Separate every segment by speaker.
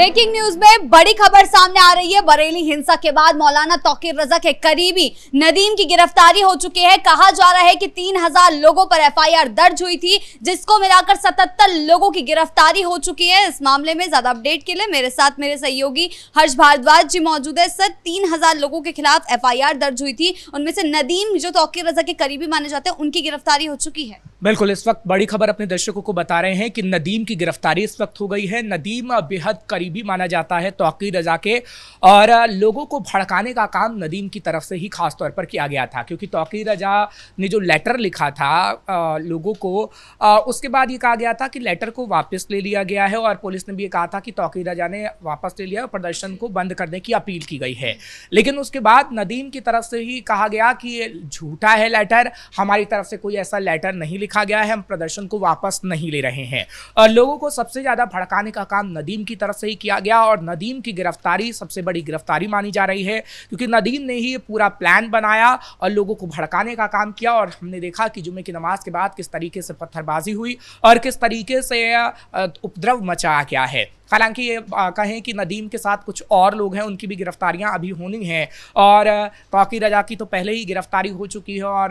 Speaker 1: Breaking news में बड़ी खबर सामने आ रही है। बरेली हिंसा के बाद मौलाना तौकीर रजा के करीबी नदीम की गिरफ्तारी हो चुकी है। कहा जा रहा है कि 3000 लोगों पर एफआईआर दर्ज हुई थी, जिसको मिलाकर 77 लोगों की गिरफ्तारी हो चुकी है। इस मामले में ज्यादा अपडेट के लिए मेरे साथ मेरे सहयोगी हर्ष भारद्वाज जी मौजूद है। सर, 3000 लोगों के खिलाफ एफआईआर दर्ज हुई थी, उनमें से नदीम जो तौकीर रजा के करीबी माने जाते हैं उनकी गिरफ्तारी हो चुकी है।
Speaker 2: बिल्कुल, इस वक्त बड़ी खबर अपने दर्शकों को बता रहे हैं कि नदीम की गिरफ्तारी इस वक्त हो गई है। नदीम बेहद करीबी माना जाता है तौकीर रजा के, और लोगों को भड़काने का काम नदीम की तरफ से ही खास तौर पर किया गया था, क्योंकि तौकीर रजा ने जो लेटर लिखा था लोगों को, उसके बाद ये कहा गया था कि लेटर को वापस ले लिया गया है, और पुलिस ने भी ये कहा था कि तौकीर रजा ने वापस ले लिया और प्रदर्शन को बंद करने की अपील की गई है। लेकिन उसके बाद नदीम की तरफ से ही कहा गया कि ये झूठा है लेटर, हमारी तरफ से कोई ऐसा लेटर नहीं लिखा गया है, हम प्रदर्शन को वापस नहीं ले रहे हैं। और लोगों को सबसे ज्यादा भड़काने का काम नदीम की तरफ से ही किया गया, और नदीम की गिरफ्तारी सबसे बड़ी गिरफ्तारी मानी जा रही है, क्योंकि नदीम ने ही पूरा प्लान बनाया और लोगों को भड़काने का काम किया। और हमने देखा कि जुम्मे की नमाज के बाद किस तरीके से पत्थरबाजी हुई और किस तरीके से उपद्रव मचाया गया है। हालांकि ये कहें कि नदीम के साथ कुछ और लोग हैं, उनकी भी गिरफ्तारियां अभी होनी हैं, और तौकीर रजा की तो पहले ही गिरफ्तारी हो चुकी है। और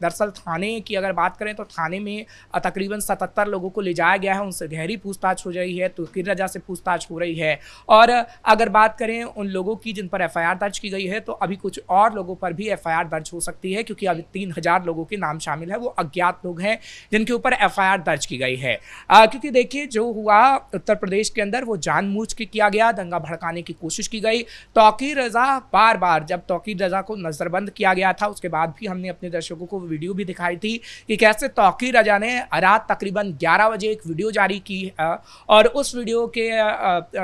Speaker 2: दरअसल थाने की अगर बात करें तो थाने में तकरीबन 77 लोगों को ले जाया गया है, उनसे गहरी पूछताछ हो रही है, तौकीर रजा से पूछताछ हो रही है। और अगर बात करें उन लोगों की जिन पर एफआईआर दर्ज की गई है, तो अभी कुछ और लोगों पर भी एफआईआर दर्ज हो सकती है, क्योंकि अभी 3000 लोगों के नाम शामिल है, वो अज्ञात लोग हैं जिनके ऊपर एफआईआर दर्ज की गई है। क्योंकि देखिए, जो हुआ उत्तर प्रदेश के अंदर वो जानबूझ के किया गया, दंगा भड़काने की कोशिश की गई। तौकीर रजा बार बार, जब तौकीर रजा को नजरबंद किया गया था उसके बाद भी हमने अपने दर्शकों को वीडियो भी दिखाई थी कि कैसे तौकीर रजा ने रात तकरीबन 11 बजे एक वीडियो जारी की, और उस वीडियो के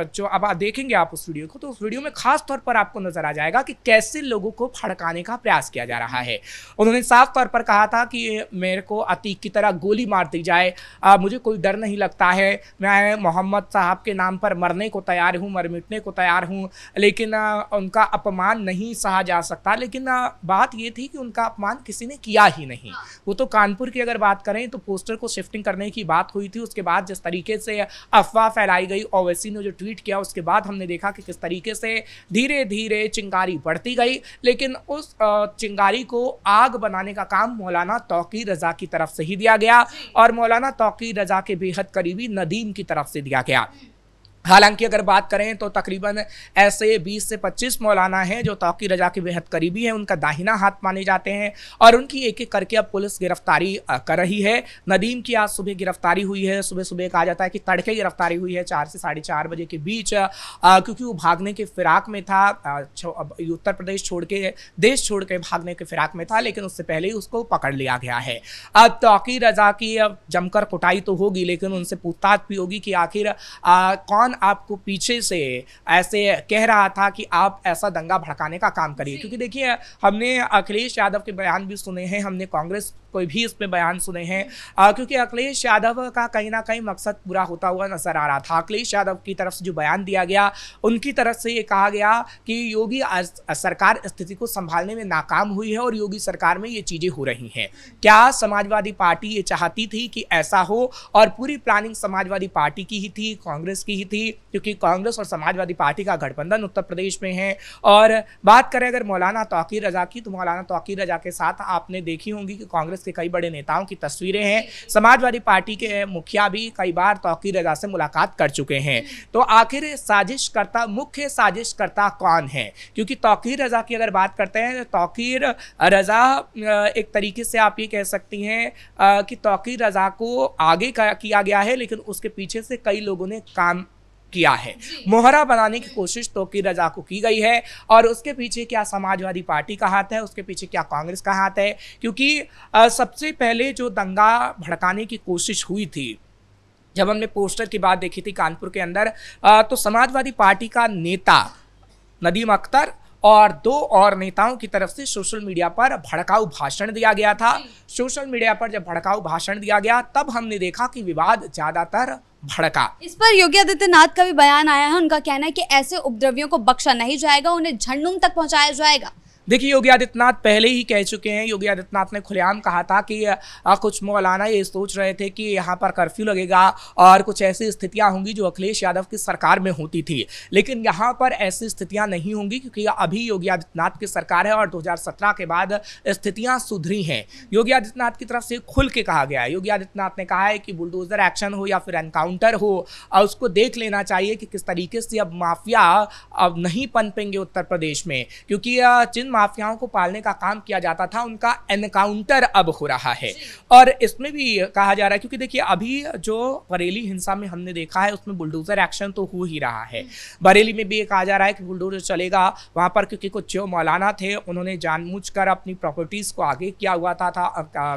Speaker 2: जो अब देखेंगे आप उस वीडियो को, तो उस वीडियो में खास तौर पर आपको नजर आ जाएगा कि कैसे लोगों को भड़काने का प्रयास किया जा रहा है। उन्होंने साफ तौर पर कहा था कि मेरे को अतीक की तरह गोली मार दी जाए, मुझे कोई डर नहीं लगता है, मैं मोहम्मद साहब के नाम पर मरने को तैयार हूँ, मर मिटने को तैयार हूँ, लेकिन उनका अपमान नहीं सहा जा सकता। लेकिन बात ये थी कि उनका अपमान किसी ने किया ही नहीं। वो तो कानपुर की अगर बात करें तो पोस्टर को शिफ्टिंग करने की बात हुई थी, उसके बाद जिस तरीके से अफवाह फैलाई गई, ओवैसी ने जो ट्वीट किया उसके बाद हमने देखा कि किस तरीके से धीरे धीरे चिंगारी बढ़ती गई, लेकिन उस चिंगारी को आग बनाने का काम मौलाना तौकीर रजा की तरफ से ही दिया गया, और मौलाना तौकीर रजा के बेहद करीबी नदीम की तरफ से दिया गया। हालांकि अगर बात करें तो तकरीबन ऐसे 20 से 25 मौलाना हैं जो तौकीर रजा के बेहद करीबी हैं, उनका दाहिना हाथ माने जाते हैं, और उनकी एक एक करके अब पुलिस गिरफ्तारी कर रही है। नदीम की आज सुबह गिरफ्तारी हुई है, सुबह सुबह कहा जाता है कि तड़के गिरफ्तारी हुई है 4 से 4:30 बजे के बीच, क्योंकि वो भागने के फिराक में था, उत्तर प्रदेश छोड़ के, देश छोड़ के भागने के फिराक में था, लेकिन उससे पहले ही उसको पकड़ लिया गया है। अब तौकीर रजा की जमकर कुटाई तो होगी, लेकिन उनसे पूछताछ भी होगी कि आखिर कौन आपको पीछे से ऐसे कह रहा था कि आप ऐसा दंगा भड़काने का काम करिए। क्योंकि देखिए, हमने अखिलेश यादव के बयान भी सुने हैं, हमने कांग्रेस कोई भी इसमें बयान सुने हैं, क्योंकि अखिलेश यादव का कहीं ना कहीं मकसद पूरा होता हुआ नजर आ रहा था। अखिलेश यादव की तरफ से जो बयान दिया गया, उनकी तरफ से ये कहा गया कि योगी सरकार स्थिति को संभालने में नाकाम हुई है, और योगी सरकार में ये चीजें हो रही हैं। क्या समाजवादी पार्टी ये चाहती थी कि ऐसा हो, और पूरी प्लानिंग समाजवादी पार्टी की ही थी, कांग्रेस की ही थी, क्योंकि कांग्रेस और समाजवादी पार्टी का गठबंधन उत्तर प्रदेश में है। और बात करें अगर मौलाना तौकीर रजा की, तो मौलाना तौकीर रजा के साथ आपने देखी होंगी कि कांग्रेस के कई बड़े नेताओं की तस्वीरें हैं, समाजवादी पार्टी के मुखिया भी कई बार तौकीर रजा से मुलाकात कर चुके हैं। तो आखिर मुख्य साजिशकर्ता कौन है? क्योंकि तौकीर रजा की अगर बात करते हैं, तौकीर रजा एक तरीके से आप ये कह सकती हैं कि तौकीर रजा को आगे किया गया है, लेकिन उसके पीछे से कई लोगों ने काम किया है। मोहरा बनाने की कोशिश तौकीर रजा को की गई है, और उसके पीछे क्या समाजवादी पार्टी का हाथ है, उसके पीछे क्या कांग्रेस का हाथ है? क्योंकि सबसे पहले जो दंगा भड़काने की कोशिश हुई थी, जब हमने पोस्टर की बात देखी थी कानपुर के अंदर, तो समाजवादी पार्टी का नेता नदीम अख्तर और 2 और नेताओं की तरफ से सोशल मीडिया पर भड़काऊ भाषण दिया गया था। सोशल मीडिया पर जब भड़काऊ भाषण दिया गया, तब हमने देखा कि विवाद ज्यादातर भड़का।
Speaker 1: इस पर योगी आदित्यनाथ का भी बयान आया है, उनका कहना है कि ऐसे उपद्रवियों को बख्शा नहीं जाएगा, उन्हें झंडूम तक पहुंचाया जाएगा।
Speaker 2: देखिए, योगी आदित्यनाथ पहले ही कह चुके हैं। योगी आदित्यनाथ ने खुलेआम कहा था कि कुछ मौलाना ये सोच रहे थे कि यहाँ पर कर्फ्यू लगेगा और कुछ ऐसी स्थितियाँ होंगी जो अखिलेश यादव की सरकार में होती थी, लेकिन यहाँ पर ऐसी स्थितियाँ नहीं होंगी क्योंकि अभी योगी आदित्यनाथ की सरकार है और 2017 के बाद स्थितियाँ सुधरी हैं। योगी आदित्यनाथ की तरफ से खुल के कहा गया है। योगी आदित्यनाथ ने कहा है कि बुलडोजर एक्शन हो या फिर एनकाउंटर हो, उसको देख लेना चाहिए कि किस तरीके से अब माफिया अब नहीं पनपेंगे उत्तर प्रदेश में, क्योंकि जिन माफियाओं को पालने का काम किया जाता था उनका एनकाउंटर अब हो रहा है। और इसमें भी कहा जा रहा है, क्योंकि देखिए अभी जो बरेली हिंसा में हमने देखा है उसमें बुलडोजर एक्शन तो हो ही रहा है। बरेली में भी ये कहा जा रहा है कि बुलडोजर चलेगा वहां पर, क्योंकि कुछ जो मौलाना थे उन्होंने जानबूझकर अपनी प्रॉपर्टीज को आगे किया हुआ था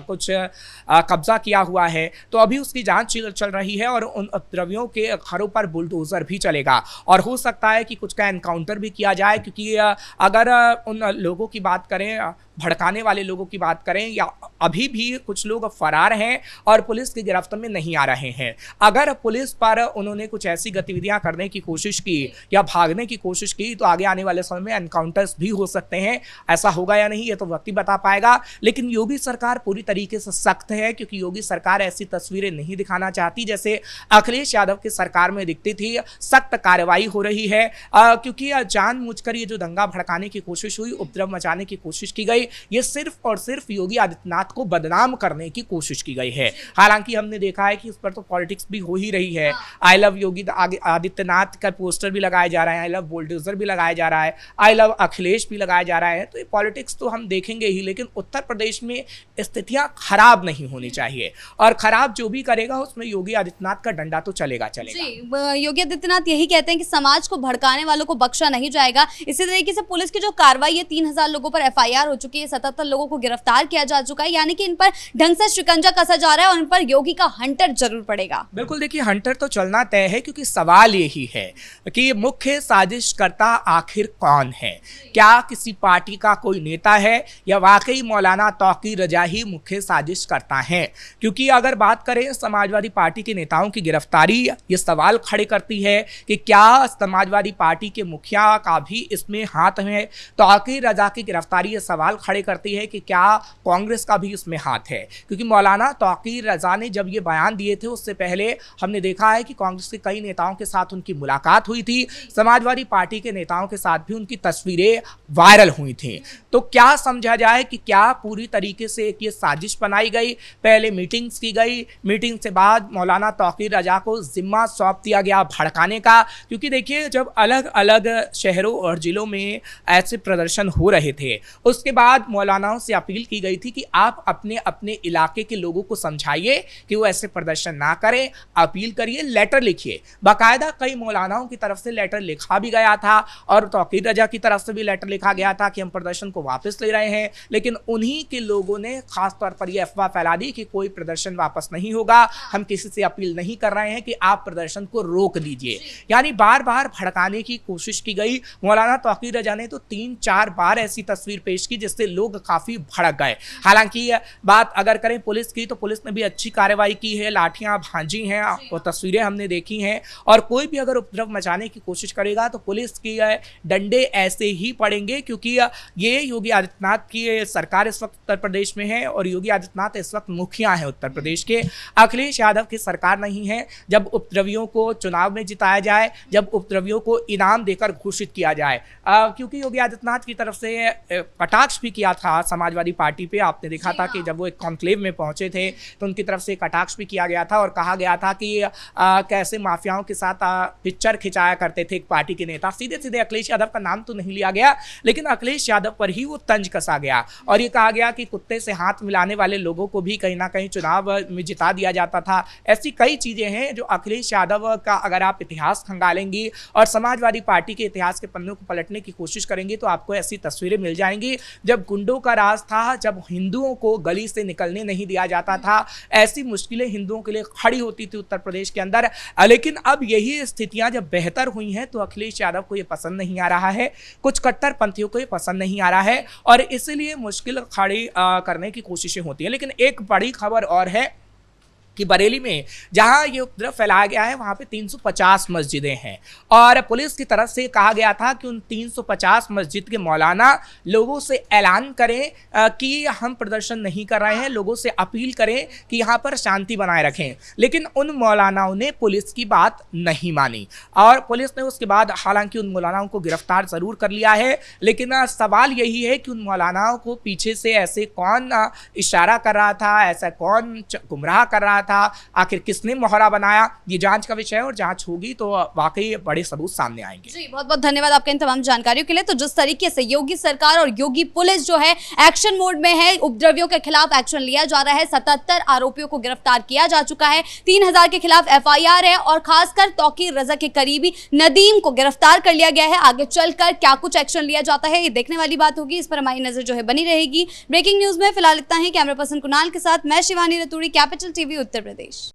Speaker 2: कुछ कब्जा किया हुआ है, तो अभी उसकी जांच चल रही है और उन उपद्रवियों के घरों पर बुलडोजर भी चलेगा और हो सकता है कि कुछ का एनकाउंटर भी किया जाए, क्योंकि अगर उन लोगों की बात करें, भड़काने वाले लोगों की बात करें, या अभी भी कुछ लोग फरार हैं और पुलिस की गिरफ्त में नहीं आ रहे हैं। अगर पुलिस पर उन्होंने कुछ ऐसी गतिविधियां करने की कोशिश की या भागने की कोशिश की तो आगे आने वाले समय में एनकाउंटर्स भी हो सकते हैं। ऐसा होगा या नहीं ये तो वक्त ही बता पाएगा, लेकिन योगी सरकार पूरी तरीके से सख्त है, क्योंकि योगी सरकार ऐसी तस्वीरें नहीं दिखाना चाहती जैसे अखिलेश यादव की सरकार में दिखती थी। सख्त कार्रवाई हो रही है, क्योंकि जानबूझकर ये जो दंगा भड़काने की कोशिश हुई, उपद्रव मचाने की कोशिश की गई, ये सिर्फ और सिर्फ योगी आदित्यनाथ को बदनाम करने की कोशिश की गई है। हालांकि हमने देखा है कि इस पर तो पॉलिटिक्स भी हो ही रही है। आई लव योगी आदित्यनाथ का पोस्टर भी लगाया जा रहा है, आई लव बुलडोजर भी लगाया जा रहा है, आई लव अखिलेश भी लगाया जा रहा है। तो ये पॉलिटिक्स तो हम देखेंगे ही, लेकिन उत्तर प्रदेश में स्थितियां खराब नहीं होनी चाहिए, और खराब जो भी करेगा उसमें योगी आदित्यनाथ का डंडा तो चलेगा।
Speaker 1: जी, योगी आदित्यनाथ यही कहते हैं कि समाज को भड़काने वालों को बख्शा नहीं जाएगा। इसी तरीके से पुलिस की जो कार्रवाई है, 3000 लोगों पर FIR हो चुकी है, 77 लोगों को गिरफ्तार किया जा चुका है, यानी कि इन पर ढंग से शिकंजा कसा जा रहा है और इन पर योगी का हंटर जरूर पड़ेगा।
Speaker 2: बिल्कुल, देखिए हंटर तो चलना तय है, क्योंकि सवाल यही है कि मुख्य साजिशकर्ता आखिर कौन है। क्या किसी पार्टी का कोई नेता है या वाकई मौलाना तौकीर रजा ही मुख्य साजिशकर्ता है? क्योंकि अगर बात करें समाजवादी पार्टी के नेताओं की गिरफ्तारी, ये सवाल खड़े करती है कि क्या समाजवादी पार्टी के मुखिया का भी इसमें हाथ है। तौकीर रजा की गिरफ्तारी ये सवाल खड़े करती है कि क्या कांग्रेस का भी इसमें हाथ है, क्योंकि मौलाना तौकीर रजा ने जब ये बयान दिए थे उससे पहले हमने देखा है कि कांग्रेस के कई नेताओं के साथ उनकी मुलाकात हुई थी, समाजवादी पार्टी के नेताओं के साथ भी उनकी तस्वीरें वायरल हुई थी। तो क्या समझा जाए कि क्या पूरी तरीके से एक ये साजिश बनाई गई? पहले मीटिंग्स की गई, मीटिंग से बाद मौलाना तौकीर रजा को जिम्मा सौंप दिया गया भड़काने का, क्योंकि देखिए जब अलग अलग शहरों और जिलों में ऐसे प्रदर्शन हो रहे थे उसके बाद मौलानाओं से अपील की गई थी कि आप अपने अपने इलाके के लोगों को समझाइए कि वो ऐसे प्रदर्शन ना करें, अपील करिए, लेटर लिखिए। बाकायदा कई मौलानाओं की तरफ से लेटर लिखा भी गया था और तौकीर रजा की तरफ से भी लेटर लिखा गया था कि हम प्रदर्शन को वापस ले रहे हैं, लेकिन उन्हीं के लोगों ने खास तौर पर यह अफवाह फैला दी कि कोई प्रदर्शन वापस नहीं होगा, हम किसी से अपील नहीं कर रहे हैं कि आप प्रदर्शन को रोक दीजिए। यानी बार बार भड़काने की कोशिश की गई। मौलाना तौकीर रजा ने तो 3-4 बार ऐसी तस्वीर पेश की जिससे लोग काफी भड़क गए। हालांकि बात अगर करें पुलिस की, तो पुलिस ने भी अच्छी कार्रवाई की है, लाठियां भांजी हैं, वो तस्वीरें हमने देखी हैं, और कोई भी अगर उपद्रव मचाने की कोशिश करेगा तो पुलिस की डंडे ऐसे ही पड़ेंगे, क्योंकि ये योगी आदित्यनाथ की सरकार इस वक्त उत्तर प्रदेश में है और योगी आदित्यनाथ इस वक्त मुखिया है उत्तर प्रदेश के। अखिलेश यादव की सरकार नहीं है। जब उपद्रवियों को चुनाव में जिताया जाए, जब उपद्रवियों को इनाम देकर घोषित किया जाए, क्योंकि योगी आदित्यनाथ की तरफ से कटाक्ष भी किया था समाजवादी पार्टी पे। आपने देखा था कि जब वो एक कॉन्क्लेव में पहुंचे थे तो उनकी तरफ से कटाक्ष भी किया गया था और कहा गया था कि कैसे माफियाओं के साथ पिक्चर खिंचाया करते थे एक पार्टी के नेता। सीधे सीधे अखिलेश यादव का नाम तो नहीं लिया गया, लेकिन अखिलेश यादव पर ही वो तंज कसा गया और ये कहा गया कि कुत्ते से हाथ मिलाने वाले लोगों को भी कहीं ना कहीं चुनाव में जिता दिया जाता था। ऐसी कई चीजें हैं जो अखिलेश यादव का अगर आप इतिहास खंगालेंगी और समाजवादी पार्टी के इतिहास के पन्नों को पलटने की कोशिश करेंगे तो आपको ऐसी तस्वीरें मिल जाएंगी। जब गुंडों का राज था, जब हिंदुओं को गली से निकलने नहीं दिया जाता था, ऐसी मुश्किलें हिंदुओं के लिए खड़ी होती थी उत्तर प्रदेश के अंदर। लेकिन अब यही स्थितियां जब बेहतर हुई हैं तो अखिलेश यादव को ये पसंद नहीं आ रहा है, कुछ कट्टरपंथियों को ये पसंद नहीं आ रहा है और इसलिए मुश्किल खड़ी करने की कोशिशें होती हैं। लेकिन एक बड़ी खबर और है कि बरेली में जहां ये उपद्रव फैलाया गया है वहां पे 350 मस्जिदें हैं और पुलिस की तरफ से कहा गया था कि उन 350 मस्जिद के मौलाना लोगों से ऐलान करें कि हम प्रदर्शन नहीं कर रहे हैं, लोगों से अपील करें कि यहाँ पर शांति बनाए रखें। लेकिन उन मौलानाओं ने पुलिस की बात नहीं मानी और पुलिस ने उसके बाद हालांकि उन मौलानाओं को गिरफ्तार जरूर कर लिया है, लेकिन सवाल यही है कि उन मौलानाओं को पीछे से ऐसे कौन इशारा कर रहा था, ऐसा कौन गुमराह कर रहा था, आखिर किसने मोहरा बनाया, ये जांच का विषय है और जांच होगी तो वाकई बड़े सबूत सामने आएंगे।
Speaker 1: जी बहुत बहुत धन्यवाद आपके इन तमाम जानकारियों के लिए। तो जिस तरीके से योगी सरकार और योगी पुलिस जो है एक्शन मोड में है, उपद्रवियों के खिलाफ एक्शन लिया जा रहा है, 77 आरोपियों को गिरफ्तार किया जा चुका है, 3000 के खिलाफ FIR है और खासकर तौकीर रजा के करीबी नदीम को गिरफ्तार कर लिया गया है। आगे चलकर क्या कुछ एक्शन लिया जाता है ये देखने वाली बात होगी, इस पर हमारी नजर जो है बनी रहेगी। ब्रेकिंग न्यूज में फिलहाल इतना ही। कैमरा पर्सन कुणाल के साथ मैं शिवानी रतूड़ी, कैपिटल TV उत्तर प्रदेश।